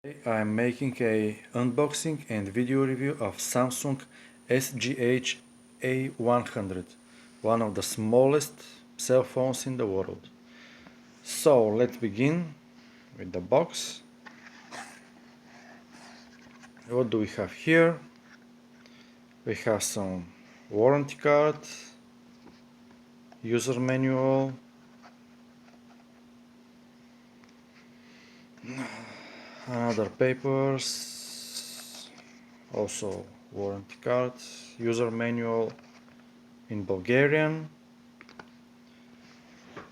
I'm making a unboxing and video review of Samsung SGH A800, one of the smallest cell phones in the world. So let's begin with the box. What do we have here? We have some warranty card, user manual, another papers, also warranty card, user manual in Bulgarian.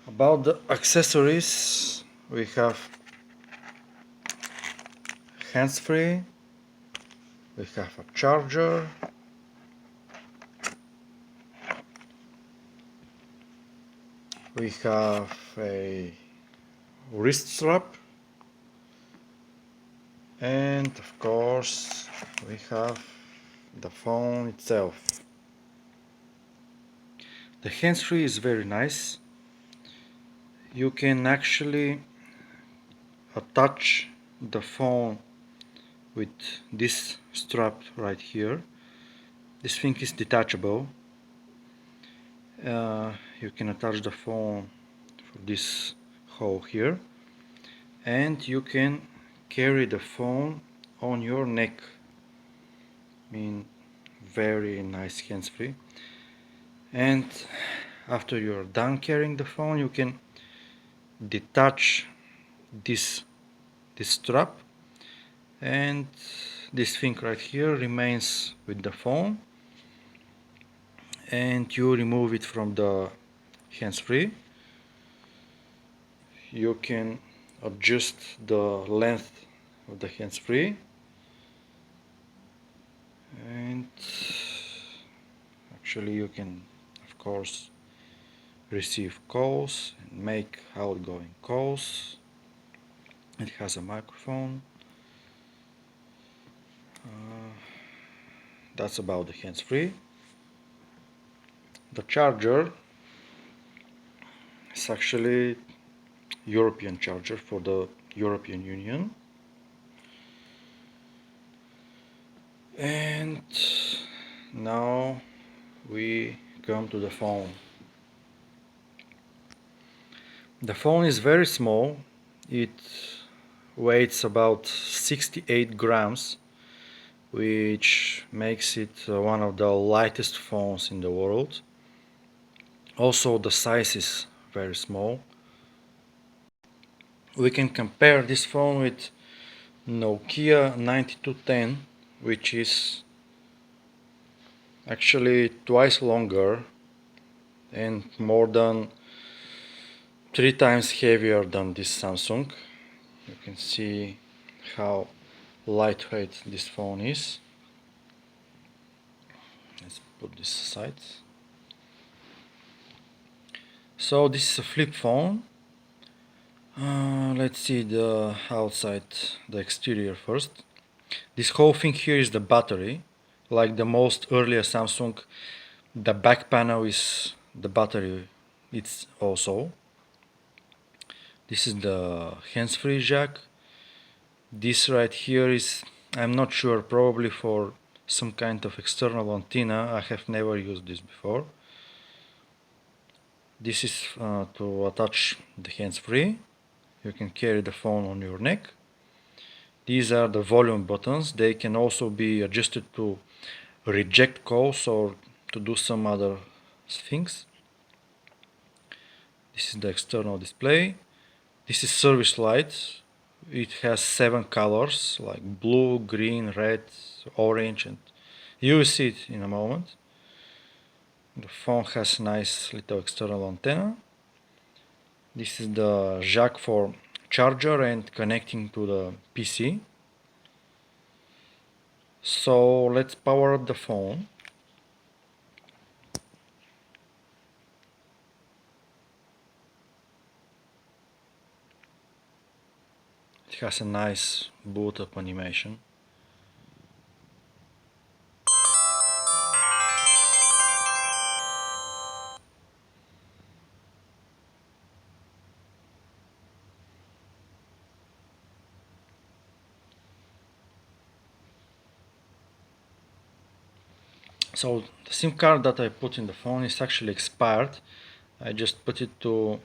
About the accessories, we have hands-free, we have a charger, we have a wrist strap, and of course we have the phone itself. The hands-free is very nice. You can actually attach the phone with this strap right here. This thing is detachable. You can attach the phone for this hole here, and you can carry the phone on your neck. I mean, very nice hands-free. And after you're done carrying the phone, you can detach this strap, and this thing right here remains with the phone, and you remove it from the hands-free. You can adjust the length of the hands-free, and actually you can of course receive calls and make outgoing calls. It has a microphone. That's about the hands-free. The charger is actually European charger for the European Union. And now we come to the phone. The phone is very small. It weighs about 68 grams, which makes it one of the lightest phones in the world. Also, the size is very small. We can compare this phone with Nokia 9210, which is actually twice longer and more than 3 times heavier than this Samsung. You can see how lightweight this phone is. Let's put this aside. So this is a flip phone. Let's see the outside, the exterior first. This whole thing here is the battery. Like the most earlier Samsung, the back panel is the battery. It's also. This is the hands-free jack. This right here is, I'm not sure, probably for some kind of external antenna. I have never used this before. This is to attach the hands-free. You can carry the phone on your neck. These are the volume buttons. They can also be adjusted to reject calls or to do some other things. This is the external display. This is service light. It has 7 colors like blue, green, red, orange, and you will see it in a moment. The phone has nice little external antenna. This is the jack for charger and connecting to the PC. So let's power up the phone. It has a nice boot up animation. So the SIM card that I put in the phone is actually expired. I just put it to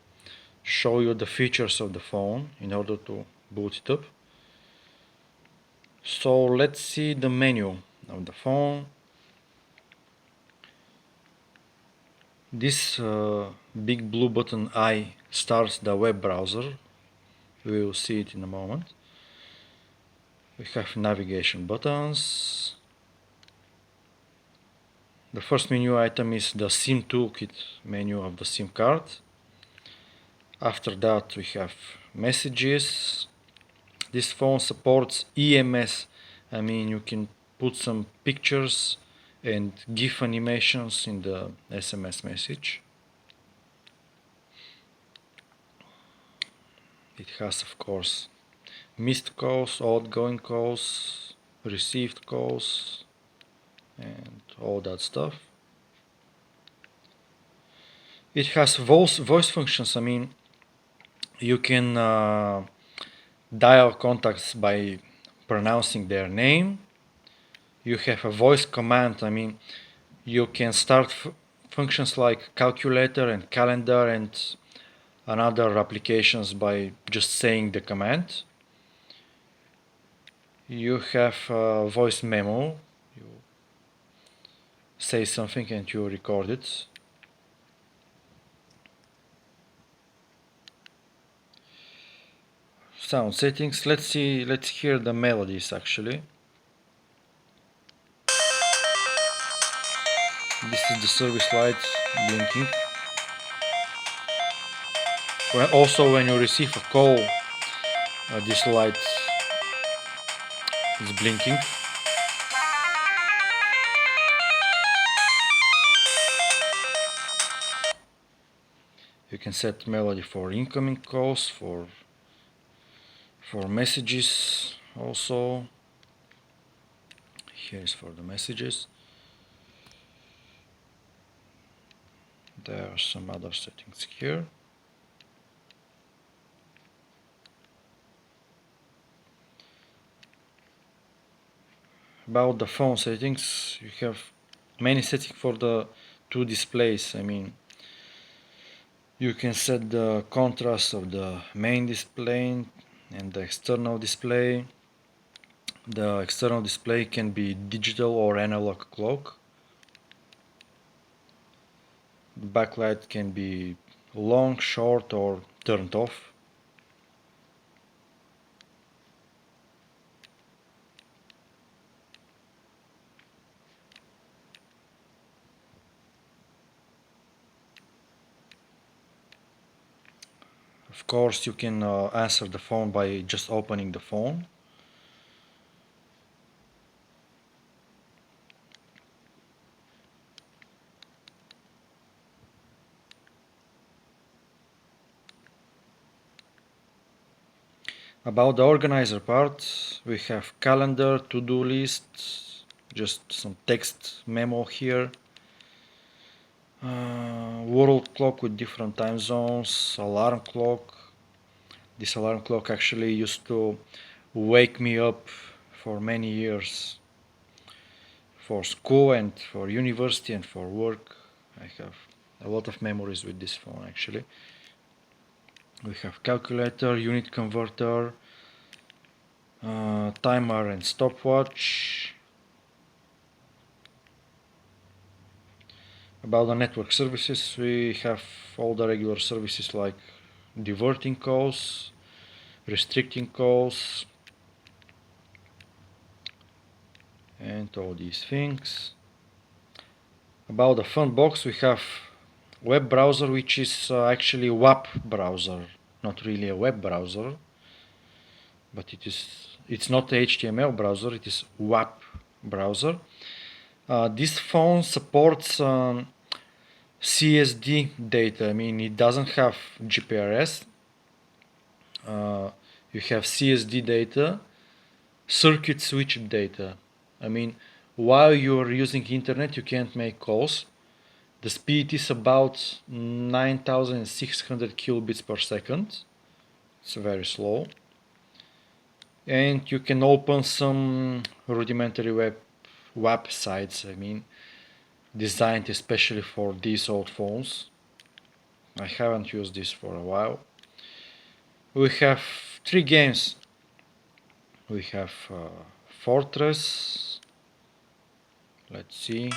show you the features of the phone in order to boot it up. So let's see the menu of the phone. This big blue button I starts the web browser. We will see it in a moment. We have navigation buttons. The first menu item is the SIM toolkit menu of the SIM card. After that we have messages. This phone supports EMS. I mean, you can put some pictures and GIF animations in the SMS message. It has, of course, missed calls, outgoing calls, received calls, and all that stuff. It has voice functions. I mean, you can dial contacts by pronouncing their name. You have a voice command. I mean, you can start functions like calculator and calendar and other applications by just saying the command. You have a voice memo. You say something and you record it. Sound settings. Let's hear the melodies actually. This is the service light blinking. Also, when you receive a call, this light is blinking. You can set melody for incoming calls, for messages also. Here is for the messages. There are some other settings here. About the phone settings, you have many settings for the two displays. I mean, you can set the contrast of the main display and the external display. The external display can be digital or analog clock. The backlight can be long, short, or turned off. Of course, you can answer the phone by just opening the phone. About the organizer part, we have calendar, to-do list, just some text memo here. World clock with different time zones, alarm clock. This alarm clock actually used to wake me up for many years for school and for university and for work. I have a lot of memories with this phone actually. We have calculator, unit converter, timer and stopwatch. About the network services, we have all the regular services like diverting calls, restricting calls, and all these things. About the phone box, we have web browser, which is actually WAP browser, not really a web browser, but it's not a HTML browser, it is WAP browser. This phone supports CSD data. I mean, it doesn't have GPRS. You have CSD data, circuit switch data. I mean, while you're using internet, you can't make calls. The speed is about 9600 kilobits per second. It's very slow. And you can open some rudimentary web sites. I mean, designed especially for these old phones. I haven't used this for a while. We have 3 games. We have Fortress. Let's see.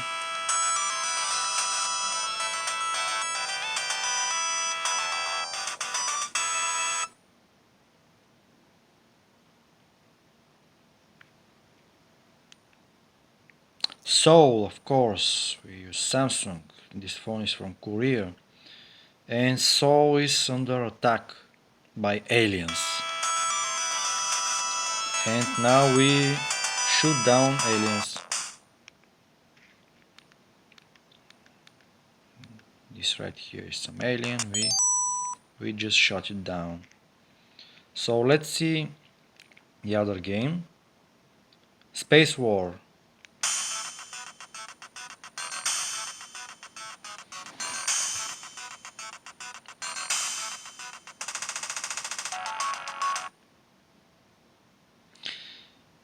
Seoul, of course. We use Samsung. This phone is from Korea. And Seoul is under attack by aliens. And now we shoot down aliens. This right here is some alien. We just shot it down. So let's see the other game. Space War.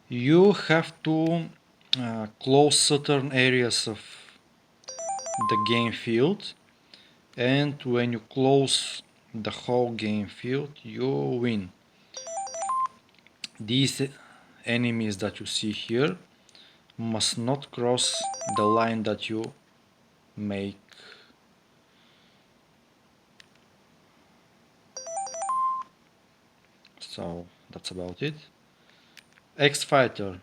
You have to close certain areas of the game field, and when you close the whole game field, you win. These enemies that you see here must not cross the line that you make. So that's about it. X-Fighter.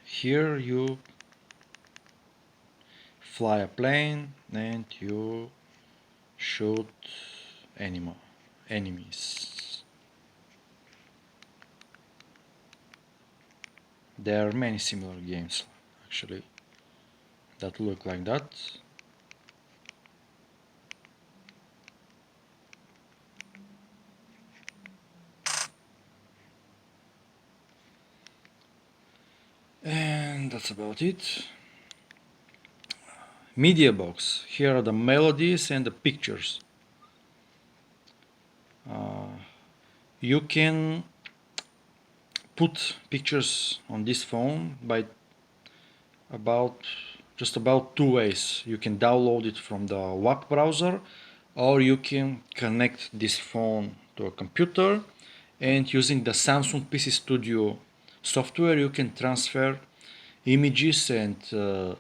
Here you fly a plane and you shoot enemies. There are many similar games actually that look like that. And that's about it. Media box. Here are the melodies and the pictures. You can put pictures on this phone by just about 2 ways. You can download it from the web browser, or you can connect this phone to a computer, and using the Samsung PC Studio software you can transfer images and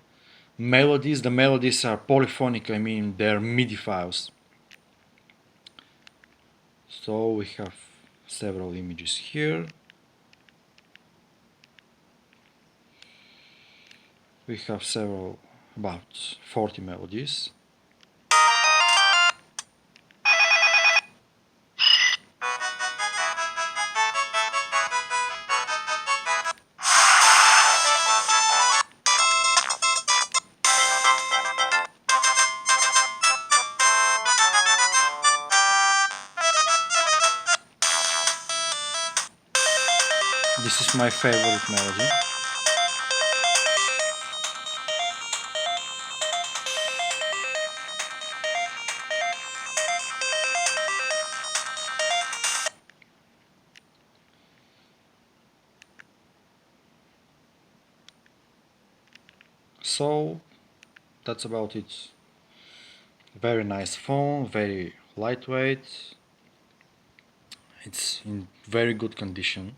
melodies. The melodies are polyphonic, I mean they're MIDI files. So we have several images here. We have about 40 melodies. This is my favorite melody. So that's about it. Very nice phone, very lightweight. It's in very good condition.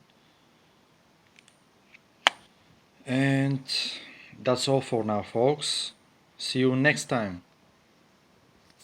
And that's all for now, folks. See you next time.